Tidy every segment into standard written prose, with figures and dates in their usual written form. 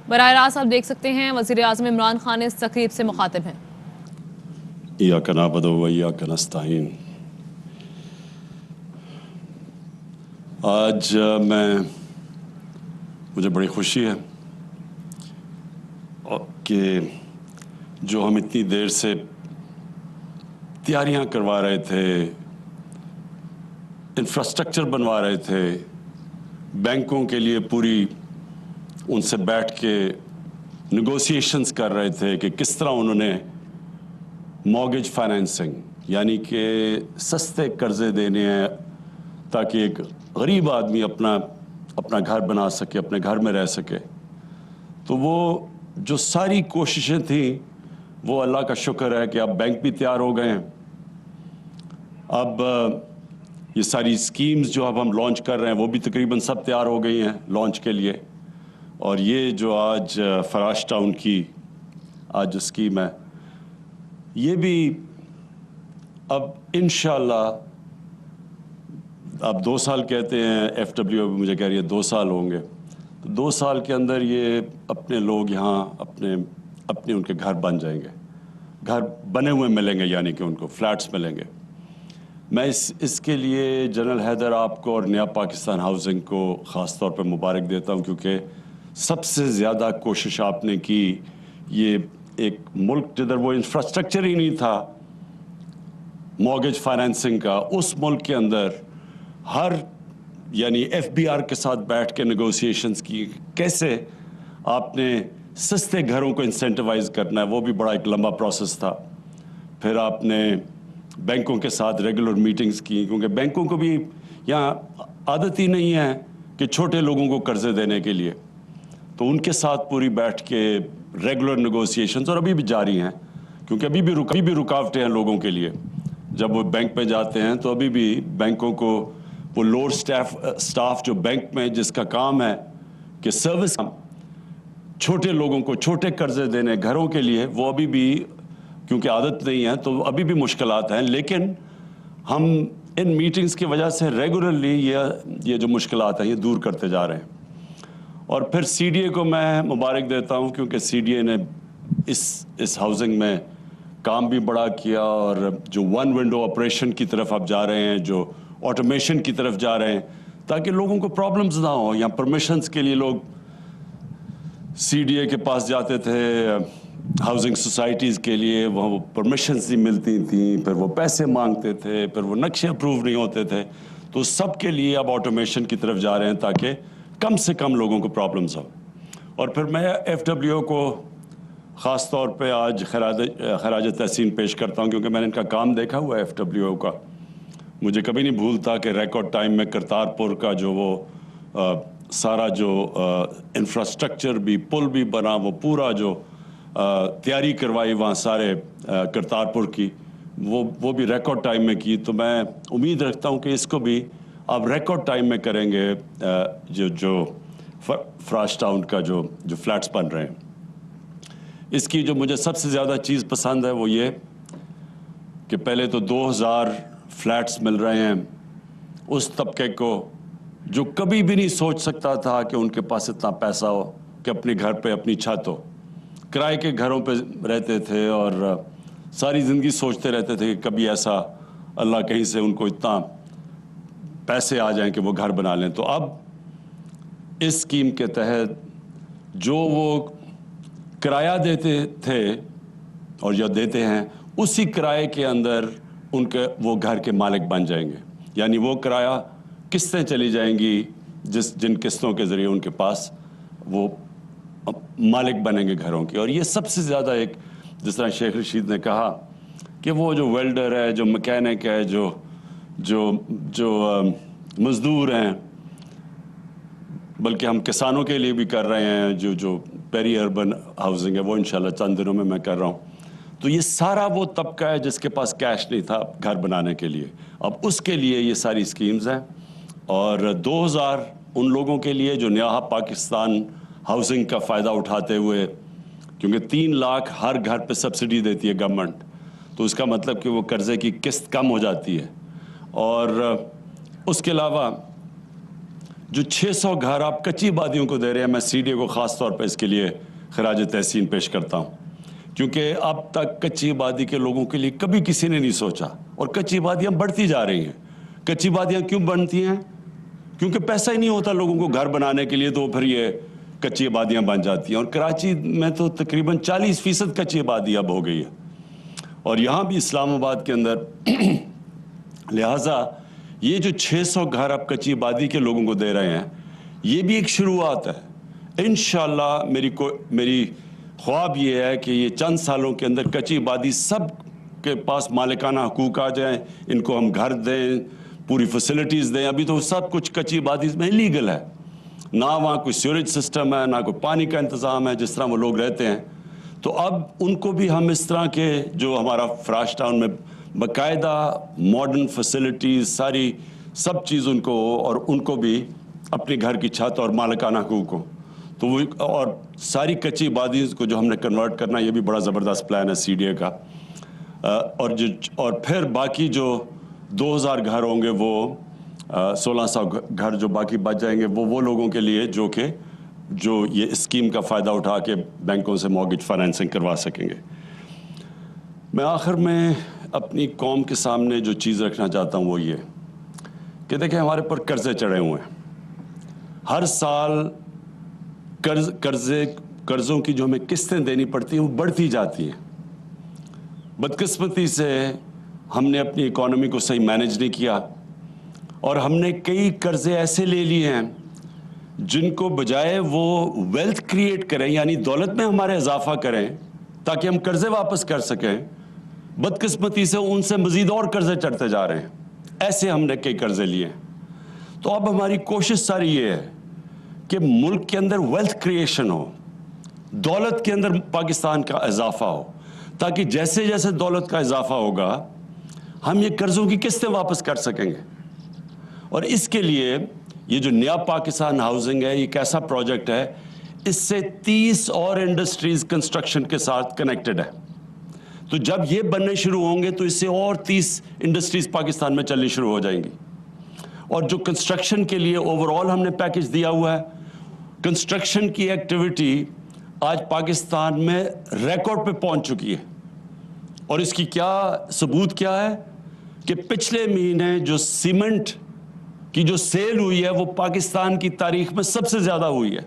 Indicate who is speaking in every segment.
Speaker 1: براہ راست آپ دیکھ سکتے ہیں وزیر اعظم عمران خان اس تقریب سے مخاطب ہیں۔
Speaker 2: ایاک نعبد و ایاک نستعین۔ آج مجھے بڑی خوشی ہے کہ جو ہم اتنی دیر سے تیاریاں کروا رہے تھے، انفراسٹرکچر بنوا رہے تھے، بینکوں کے لیے پوری ان سے بیٹھ کے نیگوسیشنز کر رہے تھے کہ کس طرح انہوں نے مارگیج فائنینسنگ یعنی کہ سستے قرضے دینے ہیں تاکہ ایک غریب آدمی اپنا گھر بنا سکے، اپنے گھر میں رہ سکے۔ تو وہ جو ساری کوششیں تھیں وہ اللہ کا شکر ہے کہ اب بینک بھی تیار ہو گئے ہیں۔ اب یہ ساری اسکیمز جو اب ہم لانچ کر رہے ہیں وہ بھی تقریباً سب تیار ہو گئی ہیں لانچ کے لیے۔ اور یہ جو آج فراش ٹاؤن کی آج جو اسکیم ہے یہ بھی اب انشاءاللہ اب 2 سال کہتے ہیں، ایف ڈبلیو بھی مجھے کہہ رہی ہے 2 سال ہوں گے، تو 2 سال کے اندر یہ اپنے لوگ یہاں اپنے ان کے گھر بن جائیں گے، گھر بنے ہوئے ملیں گے، یعنی کہ ان کو فلیٹس ملیں گے۔ میں اس کے لیے جنرل حیدر آپ کو اور نیا پاکستان ہاؤسنگ کو خاص طور پہ مبارک دیتا ہوں، کیونکہ سب سے زیادہ کوشش آپ نے کی۔ یہ ایک ملک جدھر وہ انفراسٹرکچر ہی نہیں تھا مارگیج فائنینسنگ کا، اس ملک کے اندر یعنی ایف بی آر کے ساتھ بیٹھ کے نیگوسیشنز کی، کیسے آپ نے سستے گھروں کو انسینٹیوائز کرنا ہے، وہ بھی بڑا ایک لمبا پروسیس تھا۔ پھر آپ نے بینکوں کے ساتھ ریگولر میٹنگز کی، کیونکہ بینکوں کو بھی یہاں عادت ہی نہیں ہے کہ چھوٹے لوگوں کو قرضے دینے کے لیے، تو ان کے ساتھ پوری بیٹھ کے ریگولر نیگوسیشنز، اور ابھی بھی جاری ہیں، کیونکہ ابھی بھی رکاوٹیں ہیں لوگوں کے لیے۔ جب وہ بینک پہ جاتے ہیں تو ابھی بھی بینکوں کو وہ لوڈ سٹاف جو بینک میں جس کا کام ہے کہ سروس چھوٹے لوگوں کو چھوٹے قرضے دینے گھروں کے لیے، وہ ابھی بھی کیونکہ عادت نہیں ہے تو ابھی بھی مشکلات ہیں، لیکن ہم ان میٹنگز کی وجہ سے ریگولرلی یہ جو مشکلات ہیں یہ دور کرتے جا رہے ہیں۔ اور پھر سی ڈی اے کو میں مبارک دیتا ہوں، کیونکہ سی ڈی اے نے اس ہاؤسنگ میں کام بھی بڑا کیا، اور جو ون ونڈو آپریشن کی طرف آپ جا رہے ہیں، جو آٹومیشن کی طرف جا رہے ہیں، تاکہ لوگوں کو پرابلمز نہ ہوں۔ یا پرمیشنز کے لیے لوگ سی ڈی اے کے پاس جاتے تھے، ہاؤسنگ سوسائٹیز کے لیے، وہاں وہ پرمیشنز نہیں ملتی تھیں، پھر وہ پیسے مانگتے تھے، پھر وہ نقشے اپروو نہیں ہوتے تھے۔ تو سب کے لیے اب آٹومیشن کی طرف جا رہے ہیں تاکہ کم سے کم لوگوں کو پرابلمز ہوں۔ اور پھر میں ایف ڈبلیو کو خاص طور پہ آج خراج تحسین پیش کرتا ہوں، کیونکہ میں نے ان کا کام دیکھا ہوا ہے ایف ڈبلیو کا۔ مجھے کبھی نہیں بھولتا کہ ریکارڈ ٹائم میں کرتارپور کا جو وہ سارا جو انفراسٹرکچر بھی، پل بھی بنا، وہ پورا جو تیاری کروائی وہاں سارے کرتارپور کی، وہ بھی ریکارڈ ٹائم میں کی۔ تو میں امید رکھتا ہوں کہ اس کو بھی آپ ریکارڈ ٹائم میں کریں گے، جو فراش ٹاؤن کا جو فلیٹس بن رہے ہیں۔ اس کی جو مجھے سب سے زیادہ چیز پسند ہے وہ یہ کہ پہلے تو 2000 فلیٹس مل رہے ہیں اس طبقے کو جو کبھی بھی نہیں سوچ سکتا تھا کہ ان کے پاس اتنا پیسہ ہو کہ اپنے گھر پہ اپنی چھت ہو۔ کرائے کے گھروں پہ رہتے تھے اور ساری زندگی سوچتے رہتے تھے کہ کبھی ایسا اللہ کہیں سے ان کو اتنا پیسے آ جائیں کہ وہ گھر بنا لیں۔ تو اب اس اسکیم کے تحت جو وہ کرایہ دیتے تھے اور یا دیتے ہیں، اسی کرائے کے اندر وہ گھر کے مالک بن جائیں گے، یعنی وہ کرایہ قسطیں چلی جائیں گی، جن قسطوں کے ذریعے ان کے پاس وہ مالک بنیں گے گھروں کے۔ اور یہ سب سے زیادہ ایک، جس طرح شیخ رشید نے کہا کہ وہ جو ویلڈر ہے، جو مکینک ہے، جو مزدور ہیں، بلکہ ہم کسانوں کے لیے بھی کر رہے ہیں، جو پیری اربن ہاؤسنگ ہے وہ انشاءاللہ چند دنوں میں کر رہا ہوں۔ تو یہ سارا وہ طبقہ ہے جس کے پاس کیش نہیں تھا گھر بنانے کے لیے، اب اس کے لیے یہ ساری اسکیمز ہیں۔ اور 2000 ان لوگوں کے لیے جو نیا پاکستان ہاؤسنگ کا فائدہ اٹھاتے ہوئے، کیونکہ 3 لاکھ ہر گھر پہ سبسڈی دیتی ہے گورنمنٹ، تو اس کا مطلب کہ وہ قرضے کی قسط کم ہو جاتی ہے۔ اور اس کے علاوہ जो 600 घर आप कच्ची आबादियों को दे रहे हैं, मैं सीडीए को ख़ास तौर पर इसके लिए खराज तहसीन पेश करता हूँ, क्योंकि अब तक कच्ची आबादी के लोगों के लिए कभी किसी ने नहीं सोचा, और कच्ची आबादियाँ बढ़ती जा रही हैं। कच्ची आबादियाँ क्यों बनती हैं? क्योंकि पैसा ही नहीं होता लोगों को घर बनाने के लिए, तो फिर ये कच्ची आबादियाँ बन जाती हैं। और कराची में तो तकरीबन 40% कच्ची आबादी अब हो गई है, और यहाँ भी इस्लामाबाद के अंदर। लिहाजा ये जो 600 घर आप कच्ची आबादी के लोगों को दे रहे हैं, ये भी एक शुरुआत है। इंशाअल्लाह मेरी ख्वाब ये है कि ये चंद सालों के अंदर कच्ची आबादी सब के पास मालिकाना हकूक आ जाएं, इनको हम घर दें, पूरी फैसिलिटीज़ दें। अभी तो सब कुछ कच्ची आबादी में इलीगल है, ना वहाँ कोई सीवरेज सिस्टम है, ना कोई पानी का इंतज़ाम है जिस तरह वो लोग रहते हैं। तो अब उनको भी हम इस तरह के, जो हमारा फ्राश टाउन में बाकायदा मॉडर्न फैसिलिटीज़, सारी सब चीज़ उनको हो, और उनको भी अपने घर की छत और मालिकाना हकूक हो, तो वो, और सारी कच्ची आबादी को जो हमने कन्वर्ट करना, ये भी बड़ा ज़बरदस्त प्लान है सीडीए का। और फिर बाकी जो 2000 घर होंगे, वो 1600 घर जो बाकी बच जाएंगे, वो लोगों के लिए जो ये स्कीम का फ़ायदा उठा के बैंकों से मॉर्गेज फाइनेंसिंग करवा सकेंगे। मैं आखिर में अपनी कौम के सामने जो चीज़ रखना चाहता हूँ वो ये कि देखें, हमारे पर कर्ज़े चढ़े हुए हैं। हर साल कर्ज़ों की जो हमें किस्तें देनी पड़ती हैं वो बढ़ती जाती हैं। बदकिस्मती से हमने अपनी इकॉनमी को सही मैनेज नहीं किया, और हमने कई कर्ज़े ऐसे ले लिए हैं जिनको बजाय वो वेल्थ क्रिएट करें, यानी दौलत में हमारे इजाफा करें ताकि हम कर्ज़े वापस कर सकें, बदकिस्मती से उनसे मज़ीद और कर्ज़े चढ़ते जा रहे हैं। ऐसे हमने कई कर्ज़े लिए हैं। तो अब हमारी कोशिश सारी ये है कि मुल्क के अंदर वेल्थ क्रिएशन हो, दौलत के अंदर पाकिस्तान का इजाफा हो, ताकि जैसे जैसे दौलत का इजाफा होगा हम ये कर्ज़ों की किस्तें वापस कर सकेंगे। और इसके लिए ये जो नया पाकिस्तान हाउसिंग है, ये एक ऐसा प्रोजेक्ट है, इससे 30 और इंडस्ट्रीज़ कंस्ट्रक्शन के साथ कनेक्टेड है। तो जब ये बनने शुरू होंगे तो इससे और 30 इंडस्ट्रीज़ पाकिस्तान में चलनी शुरू हो जाएंगी। और जो कंस्ट्रक्शन के लिए ओवरऑल हमने पैकेज दिया हुआ है, कंस्ट्रक्शन की एक्टिविटी आज पाकिस्तान में रिकॉर्ड पे पहुंच चुकी है। और इसकी क्या सबूत क्या है कि पिछले महीने जो सीमेंट की जो सेल हुई है वो पाकिस्तान की तारीख में सबसे ज़्यादा हुई है।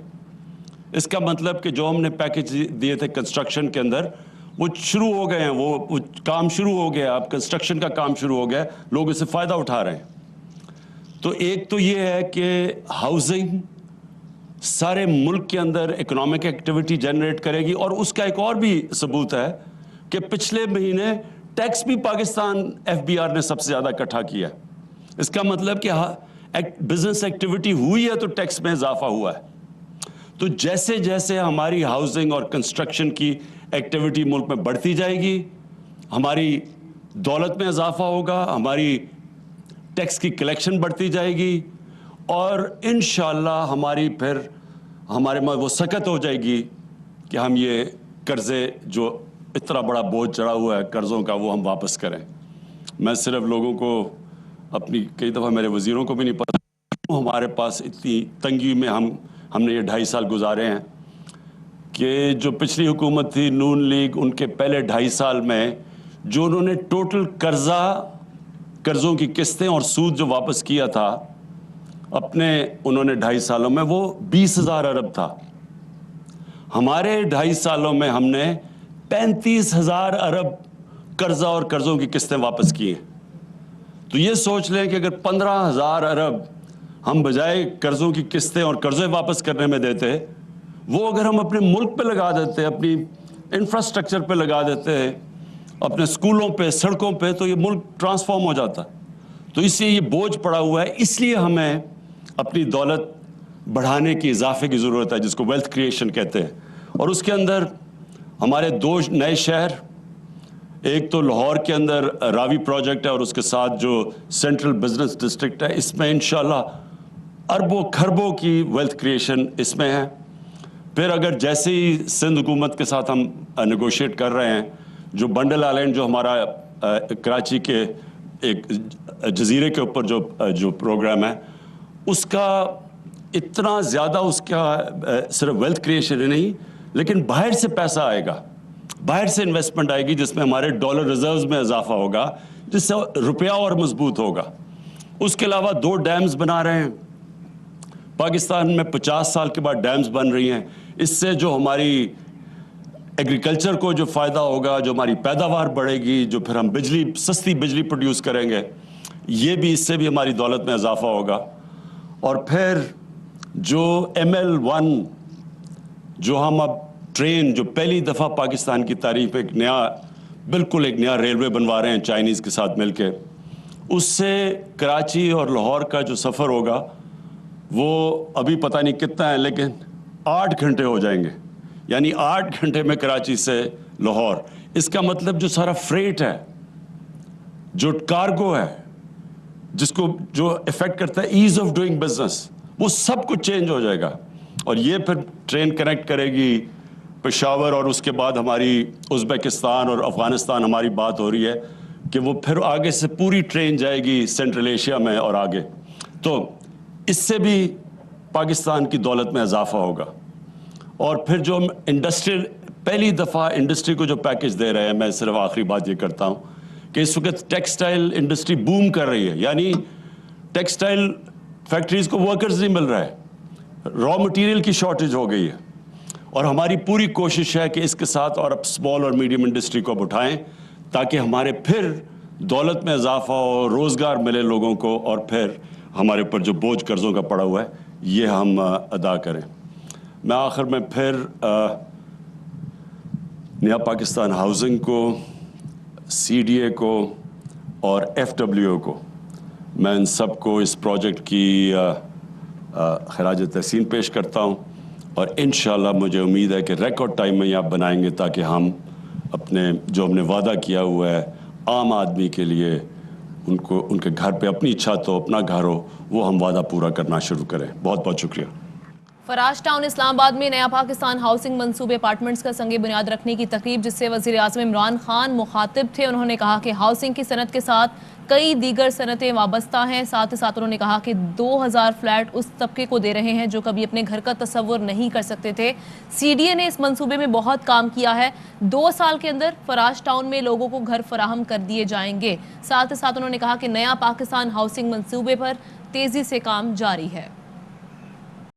Speaker 2: इसका मतलब कि जो हमने पैकेज दिए थे कंस्ट्रक्शन के अंदर, वो शुरू हो गए हैं, वो काम शुरू हो गया, अब कंस्ट्रक्शन का काम शुरू हो गया, लोग इससे फ़ायदा उठा रहे हैं। तो एक तो ये है कि हाउसिंग सारे मुल्क के अंदर इकोनॉमिक एक्टिविटी जनरेट करेगी, और उसका एक और भी सबूत है कि पिछले महीने टैक्स भी पाकिस्तान FBR ने सबसे ज़्यादा इकट्ठा किया है। इसका मतलब कि बिजनेस एक्टिविटी हुई है तो टैक्स में इजाफा हुआ है। तो जैसे जैसे हमारी हाउसिंग और कंस्ट्रक्शन की एक्टिविटी मुल्क में बढ़ती जाएगी, हमारी दौलत में इजाफा होगा, हमारी टैक्स की कलेक्शन बढ़ती जाएगी, और इंशाअल्लाह हमारे में वो सकत हो जाएगी कि हम ये कर्ज़े जो इतना बड़ा बोझ चढ़ा हुआ है कर्ज़ों का, वो हम वापस करें। मैं सिर्फ लोगों को, अपनी कई दफ़ा मेरे वज़ीरों को भी नहीं पता, हमारे पास इतनी तंगी में हमने ये 2.5 साल गुजारे हैं कि जो पिछली हुकूमत थी नून लीग, उनके पहले 2.5 साल में जो उन्होंने टोटल कर्ज़ों की किस्तें और सूद जो वापस किया था अपने, उन्होंने 2.5 सालों में वो 20,000 अरब था। हमारे 2.5 सालों में हमने 35,000 अरब कर्जा और कर्ज़ों की किस्तें वापस की हैं। तो ये सोच लें कि अगर 15,000 अरब हम बजाय कर्ज़ों की किस्तें और कर्ज़े वापस करने में देते, वो अगर हम अपने मुल्क पे लगा देते, अपनी इंफ्रास्ट्रक्चर पे लगा देते, अपने स्कूलों पे, सड़कों पे, तो ये मुल्क ट्रांसफॉर्म हो जाता। तो इसलिए ये बोझ पड़ा हुआ है, इसलिए हमें अपनी दौलत बढ़ाने की, इजाफे की ज़रूरत है, जिसको वेल्थ क्रिएशन कहते हैं। और उसके अंदर हमारे 2 नए शहर, एक तो लाहौर के अंदर रावी प्रोजेक्ट है और उसके साथ जो सेंट्रल बिजनेस डिस्ट्रिक्ट है, इसमें इंशाल्लाह अरबों खरबों की वेल्थ क्रिएशन इसमें है। फिर अगर जैसे ही सिंध हुकूमत के साथ हम नेगोशिएट कर रहे हैं, जो बंडल आइलैंड जो हमारा कराची के एक जजीरे के ऊपर जो प्रोग्राम है, उसका इतना ज़्यादा उसका सिर्फ वेल्थ क्रिएशन ही नहीं, लेकिन बाहर से पैसा आएगा, बाहर से इन्वेस्टमेंट आएगी, जिसमें हमारे डॉलर रिजर्व्स में इजाफा होगा, जिससे रुपया और मजबूत होगा। उसके अलावा 2 डैम्स बना रहे हैं पाकिस्तान में, 50 साल के बाद डैम्स बन रही हैं। इससे जो हमारी एग्रीकल्चर को जो फ़ायदा होगा, जो हमारी पैदावार बढ़ेगी, जो फिर हम बिजली, सस्ती बिजली प्रोड्यूस करेंगे, ये भी, इससे भी हमारी दौलत में इजाफा होगा। और फिर जो ML1 जो हम अब ट्रेन, जो पहली दफ़ा पाकिस्तान की तारीफ एक नया, बिल्कुल एक नया रेलवे बनवा रहे हैं चाइनीज़ के साथ मिलके, उससे कराची और लाहौर का जो सफ़र होगा वो अभी पता नहीं कितना है, लेकिन 8 घंटे हो जाएंगे। यानी 8 घंटे में कराची से लाहौर। इसका मतलब जो सारा फ्रेट है, जो कार्गो है, जिसको जो इफेक्ट करता है ईज ऑफ डूइंग बिजनेस, वो सब कुछ चेंज हो जाएगा। और ये फिर ट्रेन कनेक्ट करेगी पेशावर, और उसके बाद हमारी उज़्बेकिस्तान और अफ़गानिस्तान, हमारी बात हो रही है कि वो फिर आगे से पूरी ट्रेन जाएगी सेंट्रल एशिया में और आगे। तो इससे भी पाकिस्तान की दौलत में इजाफा होगा। और फिर जो इंडस्ट्रियल, पहली दफ़ा इंडस्ट्री को जो पैकेज दे रहे हैं, मैं सिर्फ आखिरी बात ये करता हूँ कि इस वक्त टेक्सटाइल इंडस्ट्री बूम कर रही है, यानी टेक्सटाइल फैक्ट्रीज़ को वर्कर्स नहीं मिल रहा है, रॉ मटेरियल की शॉर्टेज हो गई है। और हमारी पूरी कोशिश है कि इसके साथ और अब स्मॉल और मीडियम इंडस्ट्री को अब उठाएं, ताकि हमारे फिर दौलत में इजाफा हो, रोज़गार मिले लोगों को, और फिर हमारे ऊपर जो बोझ कर्ज़ों का पड़ा हुआ है ये हम अदा करें। मैं आखिर में फिर नया पाकिस्तान हाउसिंग को, CDA को और FWO को, मैं इन सब को इस प्रोजेक्ट की खराज तहसीन पेश करता हूँ। और इंशाल्लाह मुझे उम्मीद है कि रिकॉर्ड टाइम में ये आप बनाएंगे, ताकि हम अपने जो हमने वादा किया हुआ है आम आदमी के लिए, उनको उनके घर पे अपनी छत हो, अपना घर हो, वो हम वादा पूरा करना शुरू करें। बहुत बहुत शुक्रिया।
Speaker 1: फराज टाउन इस्लामाबाद में नया पाकिस्तान हाउसिंग मंसूबे अपार्टमेंट्स का संग बुनियाद रखने की तकरीब, जिससे वज़ीर आज़म इमरान खान मुखातिब थे। उन्होंने कहा कि हाउसिंग की सनत के साथ कई दीगर सनतें वाबस्ता हैं। साथ ही साथ उन्होंने कहा कि 2000 फ्लैट उस तबके को दे रहे हैं जो कभी अपने घर का तसव्वुर नहीं कर सकते थे। CDA ने इस मंसूबे में बहुत काम किया है। 2 साल के अंदर फराज टाउन में लोगों को घर फराहम कर दिए जाएंगे। साथ ही साथ उन्होंने कहा कि नया पाकिस्तान हाउसिंग मंसूबे पर तेज़ी से काम जारी है।